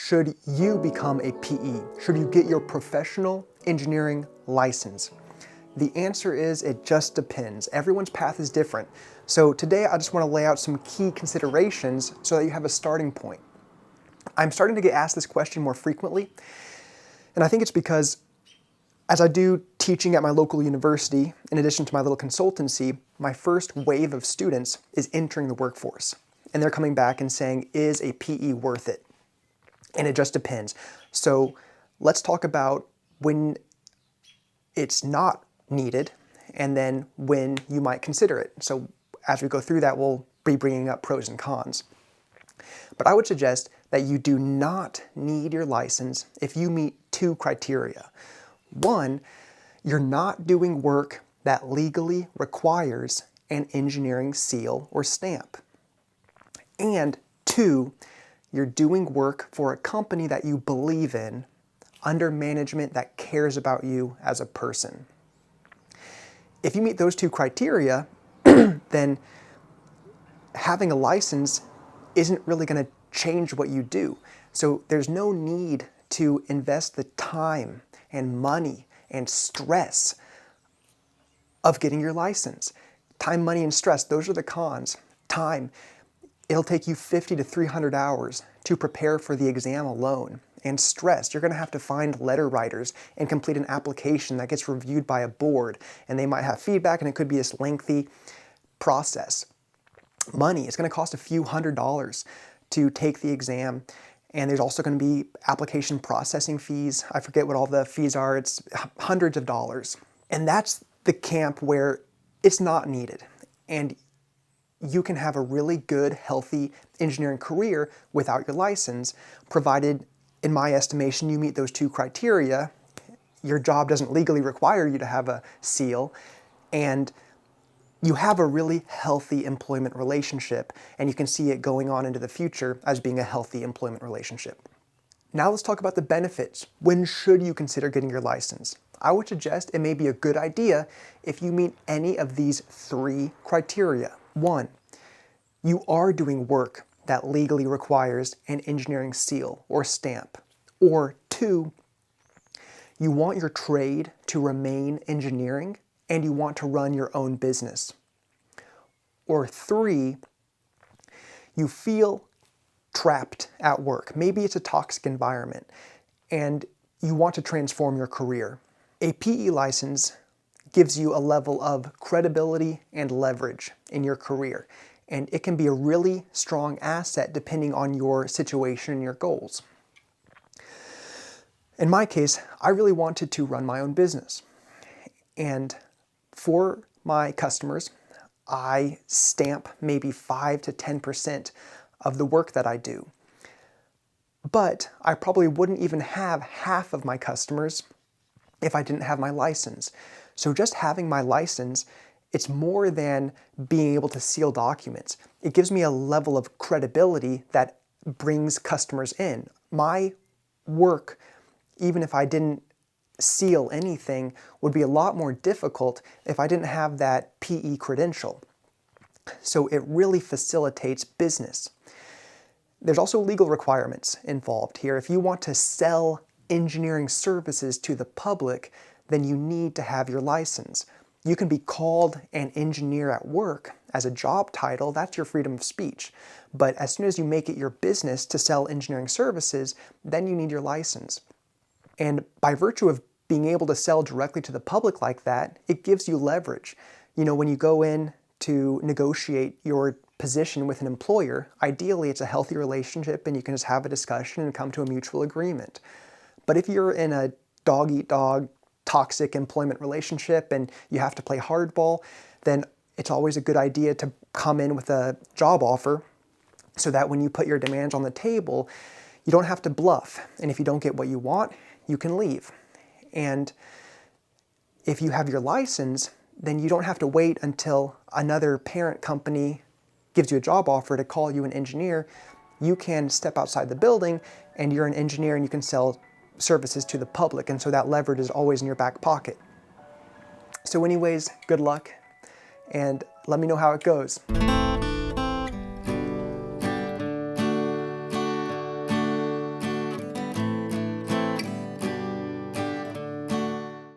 should you become a PE? Should you get your professional engineering license? The answer is it just depends. Everyone's path is different. So today I just want to lay out some key considerations so that you have a starting point. I'm starting to get asked this question more frequently, and I think it's because as I do teaching at my local university, in addition to my little consultancy, my first wave of students is entering the workforce. And they're coming back and saying, is a PE worth it? And it just depends. So let's talk about when it's not needed and then when you might consider it. So as we go through that, we'll be bringing up pros and cons. But I would suggest that you do not need your license if you meet two criteria. One, you're not doing work that legally requires an engineering seal or stamp. And two, you're doing work for a company that you believe in under management that cares about you as a person. If you meet those two criteria, then having a license isn't really going to change what you do. So there's no need to invest the time and money and stress of getting your license. Time, money, and stress, those are the cons. Time, it'll take you 50 to 300 hours to prepare for the exam alone. And stress, you're going to have to find letter writers and complete an application that gets reviewed by a board, and they might have feedback, and it could be this lengthy process. Money, it's going to cost a few $100s to take the exam. And there's also going to be application processing fees. I forget what all the fees are. It's hundreds of dollars. And that's the camp where it's not needed. And you can have a really good, healthy engineering career without your license, provided, in my estimation, you meet those two criteria. Your job doesn't legally require you to have a seal, and you have a really healthy employment relationship, and you can see it going on into the future as being a healthy employment relationship. Now let's talk about the benefits. When should you consider getting your license? I would suggest it may be a good idea if you meet any of these three criteria. One, you are doing work that legally requires an engineering seal or stamp. Or two, you want your trade to remain engineering and you want to run your own business. Or three, you feel trapped at work. Maybe it's a toxic environment and you want to transform your career. A PE license gives you a level of credibility and leverage in your career, and it can be a really strong asset depending on your situation and your goals. In my case, I really wanted to run my own business, and for my customers, I stamp maybe 5 to 10% of the work that I do. But I probably wouldn't even have half of my customers if I didn't have my license. So just having my license, it's more than being able to seal documents. It gives me a level of credibility that brings customers in. My work, even if I didn't seal anything, would be a lot more difficult if I didn't have that PE credential. So it really facilitates business. There's also legal requirements involved here. If you want to sell engineering services to the public, then you need to have your license. You can be called an engineer at work as a job title, that's your freedom of speech. But as soon as you make it your business to sell engineering services, then you need your license. And by virtue of being able to sell directly to the public like that, it gives you leverage. You know, when you go in to negotiate your position with an employer, ideally it's a healthy relationship and you can just have a discussion and come to a mutual agreement. But if you're in a dog-eat-dog, toxic employment relationship and you have to play hardball, then it's always a good idea to come in with a job offer so that when you put your demands on the table, you don't have to bluff. And if you don't get what you want, you can leave. And if you have your license, then you don't have to wait until another parent company gives you a job offer to call you an engineer. You can step outside the building and you're an engineer and you can sell services to the public. And so that leverage is always in your back pocket. So anyways, good luck and let me know how it goes.